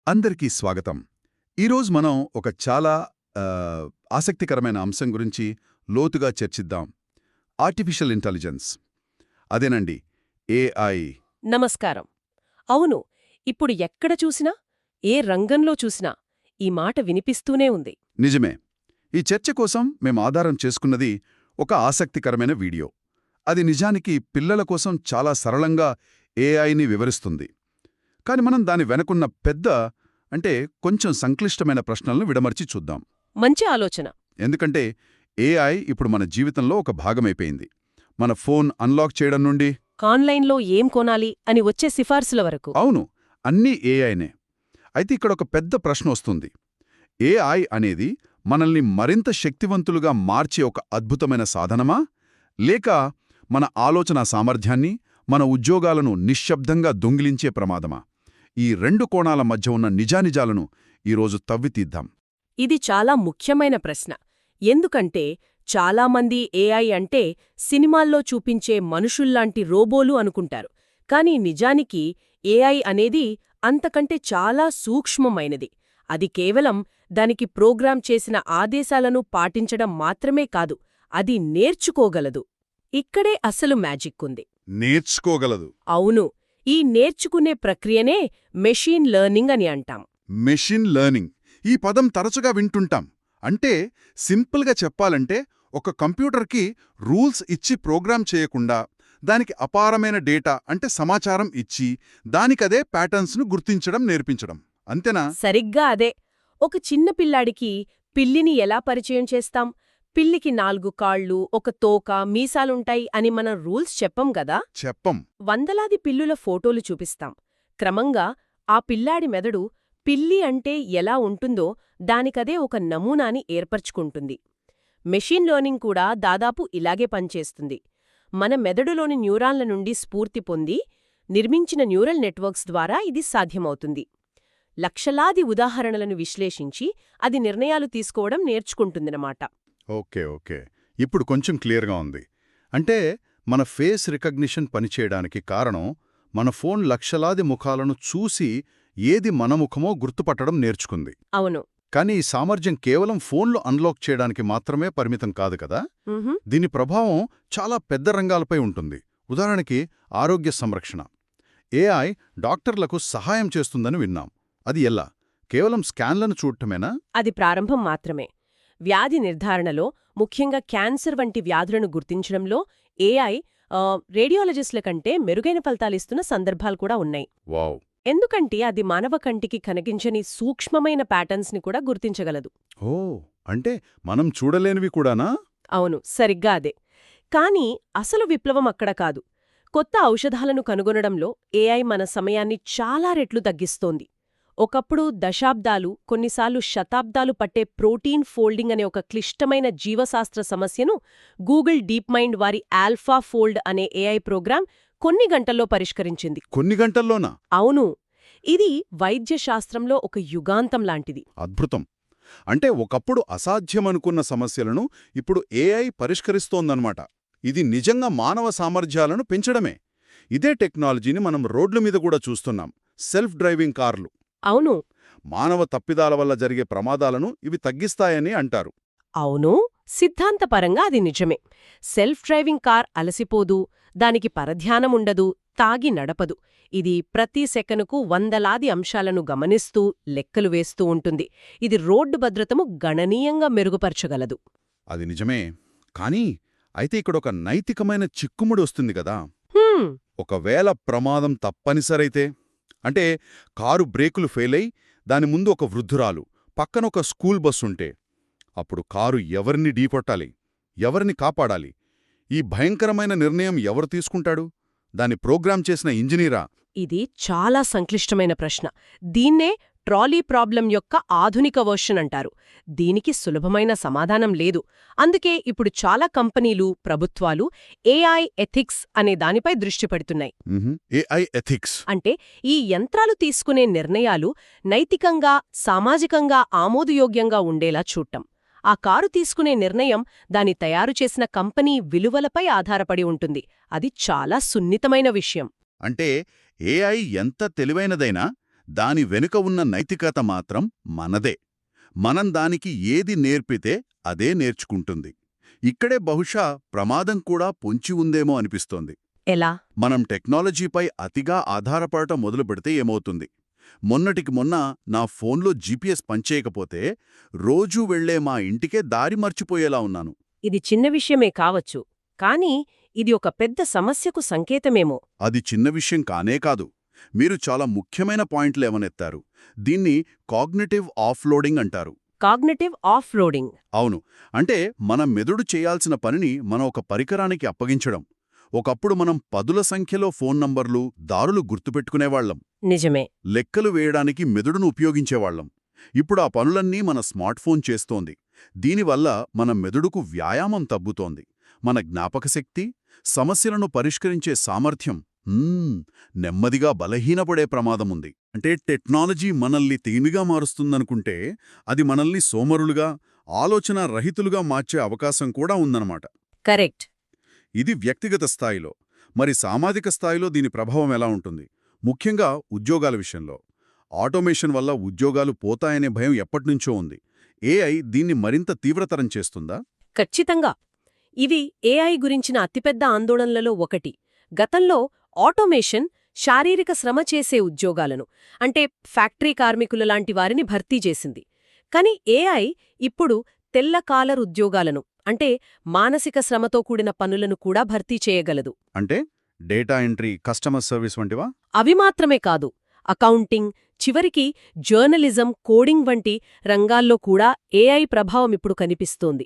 అందరికీ స్వాగతం. ఈరోజు మనం ఒక చాలా ఆ, ఆసక్తికరమైన అంశం గురించి లోతుగా చర్చిద్దాం. Artificial intelligence. అదేనండి, ఏఐ. నమస్కారం. అవును, ఇప్పుడు ఎక్కడ చూసినా, ఏ రంగంలో చూసినా ఈ మాట వినిపిస్తూనే ఉంది. నిజమే. ఈ చర్చ కోసం మేం ఆధారం చేసుకున్నది ఒక ఆసక్తికరమైన వీడియో. అది నిజానికి పిల్లల కోసం చాలా సరళంగా ఏఐని వివరిస్తుంది. కాని మనం దాని వెనకున్న పెద్ద కొంచెం సంక్లిష్టమైన ప్రశ్నలను విడమర్చి చూద్దాం. మంచి ఆలోచన. ఎందుకంటే ఏఐ ఇప్పుడు మన జీవితంలో ఒక భాగమైపోయింది. మన ఫోన్ అన్లాక్ చేయడం నుండి ఆన్లైన్లో ఏం కొనాలి అని వచ్చే సిఫార్సుల వరకు. అవును, అన్నీ ఏఐనే. అయితే ఇక్కడ ఒక పెద్ద ప్రశ్న వస్తుంది. ఏఐ అనేది మనల్ని మరింత శక్తివంతులుగా మార్చే ఒక అద్భుతమైన సాధనమా, లేక మన ఆలోచనా సామర్థ్యాన్ని, మన ఉద్యోగాలను నిశ్శబ్దంగా దొంగిలించే ప్రమాదమా? ఈ రెండు కోణాల మధ్య ఉన్న నిజానిజాలను ఈరోజు తవ్వితీద్దాం. ఇది చాలా ముఖ్యమైన ప్రశ్న. ఎందుకంటే చాలామంది ఏఐ అంటే సినిమాల్లో చూపించే మనుషుల్లాంటి రోబోలు అనుకుంటారు. కానీ నిజానికి ఏఐ అనేది అంతకంటే చాలా సూక్ష్మమైనది. అది కేవలం దానికి ప్రోగ్రామ్ చేసిన ఆదేశాలను పాటించడం మాత్రమే కాదు, అది నేర్చుకోగలదు. ఇక్కడే అసలు మ్యాజిక్ ఉంది. నేర్చుకోగలదు. అవును, ఈ నేర్చుకునే ప్రక్రియనే మెషీన్ లెర్నింగ్ అని అంటాం. మెషిన్ లెర్నింగ్, ఈ పదం తరచుగా వింటుంటాం. అంటే సింపుల్గా చెప్పాలంటే ఒక కంప్యూటర్కి రూల్స్ ఇచ్చి ప్రోగ్రామ్ చేయకుండా దానికి అపారమైన డేటా సమాచారం ఇచ్చి దానికదే ప్యాటర్న్స్ను గుర్తించడం నేర్పించడం. అంతేనా? సరిగ్గా అదే. ఒక చిన్న పిల్లాడికి పిల్లిని ఎలా పరిచయం చేస్తాం? పిల్లికి 4 కాళ్ళు, ఒక తోక, మీసాలుంటాయి అని మనం రూల్స్ చెప్పం గదా. చెప్పం. వందలాది పిల్లుల ఫోటోలు చూపిస్తాం. క్రమంగా ఆ పిల్లాడి మెదడు పిల్లి అంటే ఎలా ఉంటుందో దానికదే ఒక నమూనాని ఏర్పరచుకుంటుంది. మెషీన్ లెర్నింగ్ కూడా దాదాపు ఇలాగే పనిచేస్తుంది. మన మెదడులోని న్యూరాన్ల నుండి స్ఫూర్తి పొంది నిర్మించిన న్యూరల్ నెట్వర్క్స్ ద్వారా ఇది సాధ్యమవుతుంది. లక్షలాది ఉదాహరణలను విశ్లేషించి అది నిర్ణయాలు తీసుకోవడం నేర్చుకుంటుందన్నమాట. ఓకే. ఇప్పుడు కొంచెం క్లియర్గా ఉంది. అంటే మన ఫేస్ రికగ్నిషన్ పనిచేయడానికి కారణం మన ఫోన్ లక్షలాది ముఖాలను చూసి ఏది మన ముఖమో గుర్తుపట్టడం నేర్చుకుంది. అవును. కానీ ఈ సామర్థ్యం కేవలం ఫోన్లో అన్లాక్ చేయడానికి మాత్రమే పరిమితం కాదు కదా. దీని ప్రభావం చాలా పెద్ద రంగాలపై ఉంటుంది. ఉదాహరణకి ఆరోగ్య సంరక్షణ. ఏఐ డాక్టర్లకు సహాయం చేస్తుందని విన్నాం. అది ఎలా? కేవలం స్కాన్లను చూడటమేనా? అది ప్రారంభం మాత్రమే. వ్యాధి నిర్ధారణలో, ముఖ్యంగా క్యాన్సర్ వంటి వ్యాధులను గుర్తించడంలో ఏఐ రేడియాలజిస్టుల కంటే మెరుగైన ఫలితాలిస్తున్న సందర్భాలు కూడా ఉన్నాయి. వావ్. ఎందుకంటే అది మానవ కంటికి కనిపించని సూక్ష్మమైన ప్యాటర్న్స్ని కూడా గుర్తించగలదు. ఓ, అంటే మనం చూడలేనివి కూడానా? అవును, సరిగ్గా అదే. కానీ అసలు విప్లవం అక్కడ కాదు. కొత్త ఔషధాలను కనుగొనడంలో ఏఐ మన సమయాన్ని చాలా రెట్లు తగ్గిస్తోంది. ఒకప్పుడు దశాబ్దాలు, కొన్నిసార్లు శతాబ్దాలు పట్టే ప్రోటీన్ ఫోల్డింగ్ అనే ఒక క్లిష్టమైన జీవశాస్త్ర సమస్యను గూగుల్ డీప్ మైండ్ వారి ఆల్ఫా ఫోల్డ్ అనే ఏఐ ప్రోగ్రాం కొన్ని గంటల్లో పరిష్కరించింది. కొన్ని గంటల్లోనా? అవును. ఇది వైద్యశాస్త్రంలో ఒక యుగాంతం లాంటిది. అద్భుతం. అంటే ఒకప్పుడు అసాధ్యమనుకున్న సమస్యలను ఇప్పుడు ఏఐ పరిష్కరిస్తోందన్నమాట. ఇది నిజంగా మానవ సామర్థ్యాలను పెంచడమే. ఇదే టెక్నాలజీని మనం రోడ్ల మీద కూడా చూస్తున్నాం. సెల్ఫ్ డ్రైవింగ్ కార్లు. అవును. మానవ తప్పిదాల వల్ల జరిగే ప్రమాదాలను ఇవి తగ్గిస్తాయని అంటారు. అవును, సిద్ధాంతపరంగా అది నిజమే. సెల్ఫ్ డ్రైవింగ్ కార్ అలసిపోదు, దానికి పరధ్యానముండదు, తాగి నడపదు. ఇది ప్రతి సెకనుకు వందలాది అంశాలను గమనిస్తూ లెక్కలు వేస్తూ ఉంటుంది. ఇది రోడ్డు భద్రతను గణనీయంగా మెరుగుపరచగలదు. అది నిజమే. కానీ అయితే ఇక్కడొక నైతికమైన చిక్కుముడి వస్తుంది కదా. ఒకవేళ ప్రమాదం తప్పనిసరైతే, అంటే కారు బ్రేకులు ఫెయిలై దాని ముందు ఒక వృద్ధురాలు, పక్కన ఒక స్కూల్ బస్సుంటే, అప్పుడు కారు ఎవరిని ఢీకొట్టాలి? ఎవరిని కాపాడాలి? ఈ భయంకరమైన నిర్ణయం ఎవరు తీసుకుంటాడు? దాన్ని ప్రోగ్రామ్ చేసిన ఇంజనీరా? ఇది చాలా సంక్లిష్టమైన ప్రశ్న. దీన్నే ట్రాలీ ప్రాబ్లం యొక్క ఆధునిక వర్షన్ అంటారు. దీనికి సులభమైన సమాధానం లేదు. అందుకే ఇప్పుడు చాలా కంపెనీలు, ప్రభుత్వాలు ఏఐ ఎథిక్స్ అనే దానిపై దృష్టి పెడుతున్నాయి. ఏఐ ఎథిక్స్ అంటే ఈ యంత్రాలు తీసుకునే నిర్ణయాలు నైతికంగా, సామాజికంగా ఆమోదయోగ్యంగా ఉండేలా చూడటం. ఆ కారు తీసుకునే నిర్ణయం దాని తయారు చేసిన కంపెనీ విలువలపై ఆధారపడి ఉంటుంది. అది చాలా సున్నితమైన విషయం. అంటే ఏఐ ఎంత తెలివైనదైనా దాని వెనుక ఉన్న నైతికత మాత్రం మనదే. మనం దానికి ఏది నేర్పితే అదే నేర్చుకుంటుంది. ఇక్కడే బహుశా ప్రమాదం కూడా పొంచి ఉందేమో అనిపిస్తోంది. ఎలా? మనం టెక్నాలజీపై అతిగా ఆధారపడటం మొదలుపెడితే ఏమవుతుంది? మొన్నటికి మొన్న నా ఫోన్లో జీపీఎస్ పనిచేయకపోతే రోజూ వెళ్లే మా ఇంటికే దారి మర్చిపోయేలా ఉన్నాను. ఇది చిన్న విషయమే కావచ్చు, కానీ ఇది ఒక పెద్ద సమస్యకు సంకేతమేమో. అది చిన్న విషయం కానే కాదు. మీరు చాలా ముఖ్యమైన పాయింట్లు లేవనెత్తారు. దీన్ని కాగ్నిటివ్ ఆఫ్లోడింగ్ అంటారు. Cognitive offloading. అవును. అంటే మన మెదడు చేయాల్సిన పనిని మనం ఒక పరికరానికి అప్పగించడం. ఒకప్పుడు మనం పదుల సంఖ్యలో ఫోన్ నంబర్లు, దారులు గుర్తుపెట్టుకునేవాళ్లం. నిజమే. లెక్కలు వేయడానికి మెదడును ఉపయోగించేవాళ్లం. ఇప్పుడు ఆ పనులన్నీ మన స్మార్ట్ ఫోన్ చేస్తోంది. దీనివల్ల మన మెదడుకు వ్యాయామం తగ్గుతోంది. మన జ్ఞాపకశక్తి, సమస్యలను పరిష్కరించే సామర్థ్యం నెమ్మదిగా బలహీనపడే ప్రమాదముంది. అంటే టెక్నాలజీ మనల్ని తేలిగా మారుస్తుందనుకుంటే అది మనల్ని సోమరులుగా, ఆలోచన రహితులుగా మార్చే అవకాశం కూడా ఉందన్నమాట. కరెక్ట్. ఇది వ్యక్తిగత స్థాయిలో. మరి సామాజిక స్థాయిలో దీని ప్రభావం ఎలా ఉంటుంది? ముఖ్యంగా ఉద్యోగాల విషయంలో. ఆటోమేషన్ వల్ల ఉద్యోగాలు పోతాయనే భయం ఎప్పటినుంచో ఉంది. ఏఐ దీన్ని మరింత తీవ్రతరం చేస్తుందా? ఖచ్చితంగా. ఇది ఏఐ గురించిన అతిపెద్ద ఆందోళనలలో ఒకటి. గతంలో ఆటోమేషన్ శారీరక శ్రమ చేసే ఉద్యోగాలను, అంటే ఫ్యాక్టరీ కార్మికుల లాంటి వారిని భర్తీ చేసింది. కాని ఏఐ ఇప్పుడు తెల్ల కాలర్ ఉద్యోగాలను, అంటే మానసిక శ్రమతో కూడిన పనులను కూడా భర్తీ చేయగలదు. అంటే డేటా ఎంట్రీ, కస్టమర్ సర్వీస్ వంటివా? అవి మాత్రమే కాదు, అకౌంటింగ్, చివరికి జర్నలిజం, కోడింగ్ వంటి రంగాల్లో కూడా ఏఐ ప్రభావం ఇప్పుడు కనిపిస్తోంది.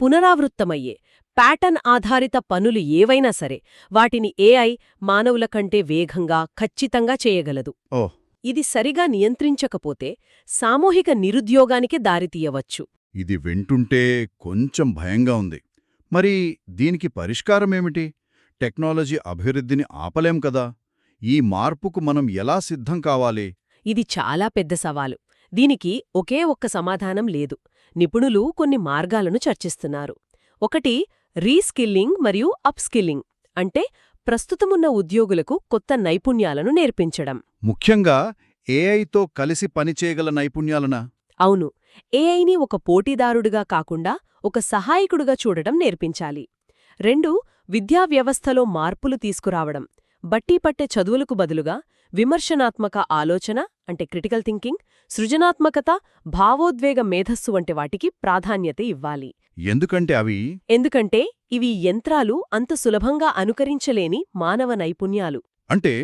పునరావృత్తమయ్యే, ప్యాటర్న్ ఆధారిత పనులు ఏవైనా సరే వాటిని ఏఐ మానవుల కంటే వేగంగా, ఖచ్చితంగా చేయగలదు. ఓహ్! ఇది సరిగా నియంత్రించకపోతే సామూహిక నిరుద్యోగానికి దారితీయవచ్చు. ఇది వింటుంటే కొంచెం భయంగా ఉంది. మరి దీనికి పరిష్కారమేమిటి? టెక్నాలజీ అభివృద్ధిని ఆపలేం కదా. ఈ మార్పుకు మనం ఎలా సిద్ధం కావాలి? ఇది చాలా పెద్ద సవాలు. దీనికి ఒకే ఒక్క సమాధానం లేదు. నిపుణులు కొన్ని మార్గాలను చర్చిస్తున్నారు. ఒకటి రీస్కిల్లింగ్ మరియు అప్స్కిల్లింగ్, అంటే ప్రస్తుతమున్న ఉద్యోగులకు కొత్త నైపుణ్యాలను నేర్పించడం. ముఖ్యంగా ఏఐతో కలిసి పనిచేయగల నైపుణ్యాలనా? అవును. ఏఐని ఒక పోటీదారుడుగా కాకుండా ఒక సహాయకుడుగా చూడటం నేర్పించాలి. 2 విద్యా వ్యవస్థలో మార్పులు తీసుకురావడం. బట్టీపట్టే చదువులకు బదులుగా విమర్శనాత్మక ఆలోచన, అంటే క్రిటికల్ థింకింగ్, సృజనాత్మకత, భావోద్వేగ మేధస్సు వంటి వాటికి ప్రాధాన్యత ఇవ్వాలి. ఎందుకంటే ఇవి యంత్రాలు అంత సులభంగా అనుకరించలేని మానవ నైపుణ్యాలు. అంటే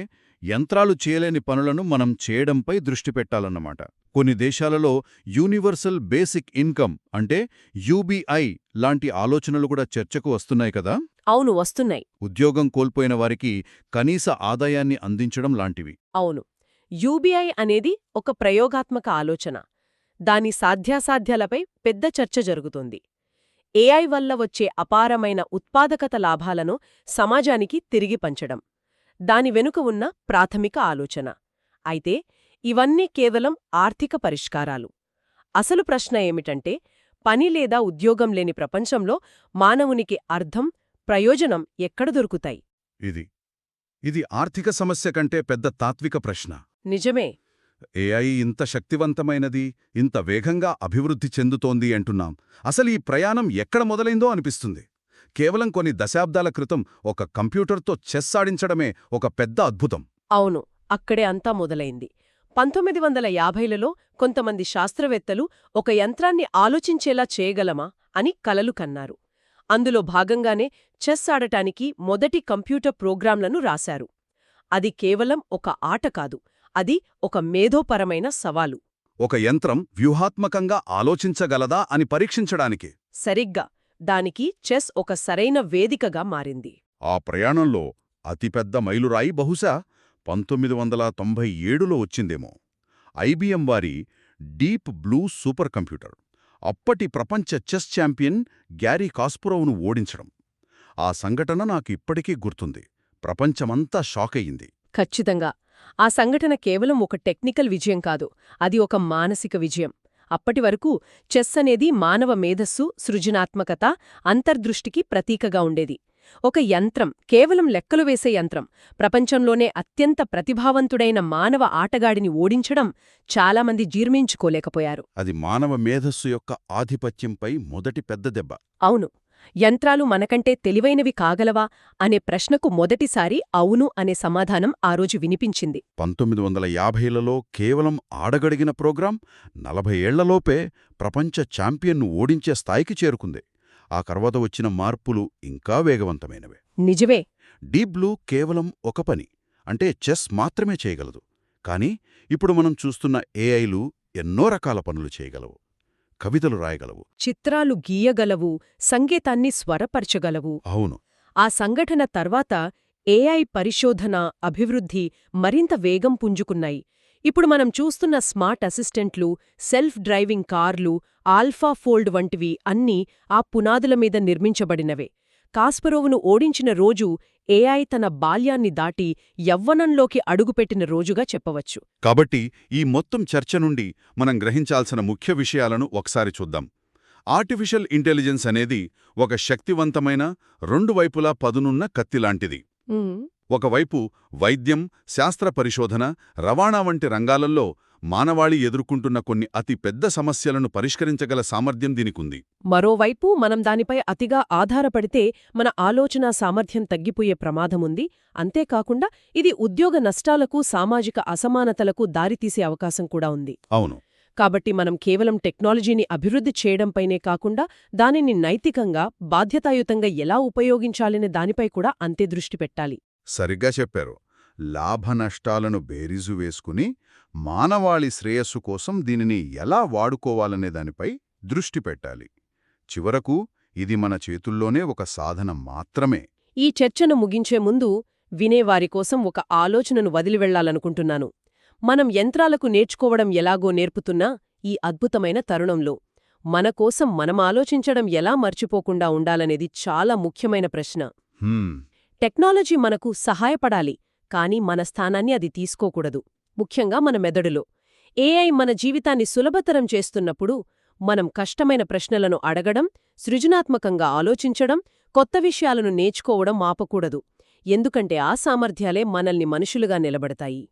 యంత్రాలు చేయలేని పనులను మనం చేయడంపై దృష్టి పెట్టాలన్నమాట. కొన్ని దేశాలలో యూనివర్సల్ బేసిక్ ఇన్కమ్, అంటే యూబీఐ లాంటి ఆలోచనలు కూడా చర్చకు వస్తున్నాయి కదా. అవును, వస్తున్నాయి. ఉద్యోగం కోల్పోయిన వారికి కనీస ఆదాయాన్ని అందించడం లాంటివి. అవును. యూబీఐ అనేది ఒక ప్రయోగాత్మక ఆలోచన. దాని సాధ్యాసాధ్యాలపై పెద్ద చర్చ జరుగుతోంది. ఏఐ వల్ల వచ్చే అపారమైన ఉత్పాదకత లాభాలను సమాజానికి తిరిగి పంచడం దాని వెనుక ఉన్న ప్రాథమిక ఆలోచన. అయితే ఇవన్నీ కేవలం ఆర్థిక పరిష్కారాలు. అసలు ప్రశ్న ఏమిటంటే, పని లేదా ఉద్యోగం లేని ప్రపంచంలో మానవునికి అర్థం, ప్రయోజనం ఎక్కడ దొరుకుతాయి? ఇది ఆర్థిక సమస్య కంటే పెద్ద తాత్విక ప్రశ్న. నిజమే. ఏఐ ఇంత శక్తివంతమైనది, ఇంత వేగంగా అభివృద్ధి చెందుతోంది అంటున్నాం. అసలు ఈ ప్రయాణం ఎక్కడ మొదలైందో అనిపిస్తుంది. కేవలం కొన్ని దశాబ్దాల క్రితం ఒక కంప్యూటర్తో చెస్ ఆడించడమే ఒక పెద్ద అద్భుతం. అవును, అక్కడే అంతా మొదలైంది. 1950లలో కొంతమంది శాస్త్రవేత్తలు ఒక యంత్రాన్ని ఆలోచించేలా చేయగలమా అని కలలు కన్నారు. అందులో భాగంగానే చెస్ ఆడటానికి మొదటి కంప్యూటర్ ప్రోగ్రాంలను రాశారు. అది కేవలం ఒక ఆట కాదు, అది ఒక మేధోపరమైన సవాలు. ఒక యంత్రం వ్యూహాత్మకంగా ఆలోచించగలదా అని పరీక్షించడానికి. సరిగ్గా. దానికి చెస్ ఒక సరైన వేదికగా మారింది. ఆ ప్రయాణంలో అతిపెద్ద మైలురాయి బహుశా 1997లో వచ్చిందేమో. ఐబిఎం వారి డీప్ బ్లూ సూపర్ కంప్యూటర్ అప్పటి ప్రపంచ చెస్ ఛాంపియన్ గ్యారీ కాస్పరోవ్ను ఓడించడం. ఆ సంఘటన నాకు ఇప్పటికీ గుర్తుంది. ప్రపంచమంతా షాకయ్యింది. ఖచ్చితంగా. ఆ సంఘటన కేవలం ఒక టెక్నికల్ విజయం కాదు, అది ఒక మానసిక విజయం. అప్పటివరకు చెస్ అనేది మానవ మేధస్సు, సృజనాత్మకత, అంతర్దృష్టికి ప్రతీకగా ఉండేది. ఒక యంత్రం, కేవలం లెక్కలు వేసే యంత్రం, ప్రపంచంలోనే అత్యంత ప్రతిభావంతుడైన మానవ ఆటగాడిని ఓడించడం చాలామంది జీర్మించుకోలేకపోయారు. అది మానవ మేధస్సు యొక్క ఆధిపత్యంపై మొదటి పెద్ద దెబ్బ. అవును, యంత్రాలు మనకంటే తెలివైనవి కాగలవా అనే ప్రశ్నకు మొదటిసారి అవును అనే సమాధానం ఆ రోజు వినిపించింది. 1950లలో కేవలం ఆడగడిగిన ప్రోగ్రాం 40 ఏళ్లలోపే ప్రపంచ ఛాంపియన్ను ఓడించే స్థాయికి చేరుకుంది. ఆ తర్వాత వచ్చిన మార్పులు ఇంకా వేగవంతమైనవే. నిజమే. డీప్ బ్లూ కేవలం ఒక పని, అంటే చెస్ మాత్రమే చేయగలదు. కానీ ఇప్పుడు మనం చూస్తున్న ఏఐలు ఎన్నో రకాల పనులు చేయగలవు. కవితలు రాయగలవు, చిత్రాలు గీయగలవు, సంగీతాన్ని స్వరపరచగలవు. అవును. ఆ సంఘటన తర్వాత ఏఐ పరిశోధన, అభివృద్ధి మరింత వేగం పుంజుకున్నాయి. ఇప్పుడు మనం చూస్తున్న స్మార్ట్ అసిస్టెంట్లు, సెల్ఫ్ డ్రైవింగ్ కార్లు, ఆల్ఫా ఫోల్డ్ వంటివి అన్నీ ఆ పునాదుల మీద నిర్మించబడినవే. కాస్పరోవును ఓడించిన రోజు ఏఐ తన బాల్యాన్ని దాటి యవ్వనంలోకి అడుగుపెట్టిన రోజుగా చెప్పవచ్చు. కాబట్టి ఈ మొత్తం చర్చ నుండి మనం గ్రహించాల్సిన ముఖ్య విషయాలను ఒకసారి చూద్దాం. ఆర్టిఫిషియల్ ఇంటెలిజెన్స్ అనేది ఒక శక్తివంతమైన, రెండు వైపులా పదునున్న కత్తిలాంటిది. ఒకవైపు వైద్యం, శాస్త్ర పరిశోధన, రవాణా వంటి రంగాలలో మానవాళి ఎదుర్కొంటున్న కొన్ని అతి పెద్ద సమస్యలను పరిష్కరించగల సామర్థ్యం దీనికుంది. మరోవైపు మనం దానిపై అతిగా ఆధారపడితే మన ఆలోచనా సామర్థ్యం తగ్గిపోయే ప్రమాదముంది. అంతేకాకుండా ఇది ఉద్యోగ నష్టాలకు, సామాజిక అసమానతలకు దారితీసే అవకాశం కూడా ఉంది. అవును. కాబట్టి మనం కేవలం టెక్నాలజీని అభివృద్ధి చేయడంపైనే కాకుండా దానిని నైతికంగా, బాధ్యతాయుతంగా ఎలా ఉపయోగించాలనే దానిపై కూడా అంతే దృష్టి పెట్టాలి. సరిగ్గా చెప్పారు. లాభనష్టాలను బేరీజు వేసుకుని మానవాళి శ్రేయస్సు కోసం దీనిని ఎలా వాడుకోవాలనే దానిపై దృష్టి పెట్టాలి. చివరకు ఇది మన చేతుల్లోనే ఒక సాధనం మాత్రమే. ఈ చర్చను ముగించే ముందు వినేవారి కోసం ఒక ఆలోచనను వదిలివెళ్లాలనుకుంటున్నాను. మనం యంత్రాలకు నేర్చుకోవడం ఎలాగో నేర్పుతున్నా ఈ అద్భుతమైన తరుణంలో మన కోసం మనం ఆలోచించడం ఎలా మర్చిపోకుండా ఉండాలనేది చాలా ముఖ్యమైన ప్రశ్న. టెక్నాలజీ మనకు సహాయపడాలి, కానీ మన స్థానాన్ని అది తీసుకోకూడదు. ముఖ్యంగా మన మెదడులో ఏఐ మన జీవితాన్ని సులభతరం చేస్తున్నప్పుడు మనం కష్టమైన ప్రశ్నలను అడగడం, సృజనాత్మకంగా ఆలోచించడం, కొత్త విషయాలను నేర్చుకోవడం ఆపకూడదు. ఎందుకంటే ఆ సామర్థ్యాలే మనల్ని మనుషులుగా నిలబడతాయి.